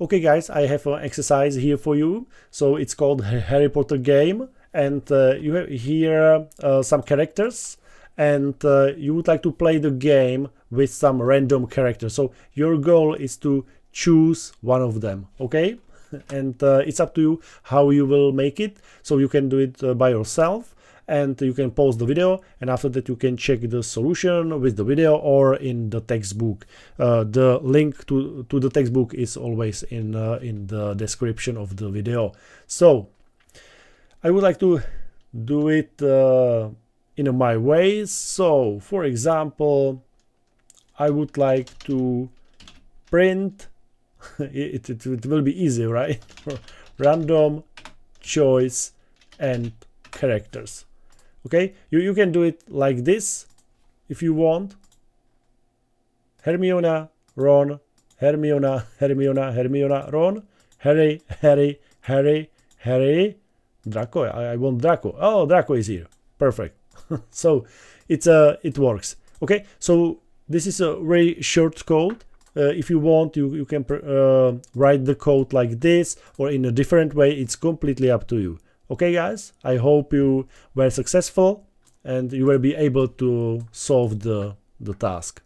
Okay guys, I have an exercise here for you. So it's called Harry Potter game, and you have here some characters, and you would like to play the game with some random characters. So your goal is to choose one of them, okay? And it's up to you how you will make it. So you can do it by yourself, and you can pause the video, and after that you can check the solution with the video or in the textbook. The link to the textbook is always in the description of the video. So I would like to do it in my way. So for example, I would like to print it will be easy, right? Random choice and characters. Okay, you can do it like this if you want. Hermione, Ron, Hermione, Hermione, Hermione, Ron, Harry, Harry, Harry, Harry, Draco. I want Draco. Oh, Draco is here. Perfect. So it works. Okay, so this is a very short code. If you want, you can write the code like this or in a different way. It's completely up to you. Okay guys, I hope you were successful and you will be able to solve the task.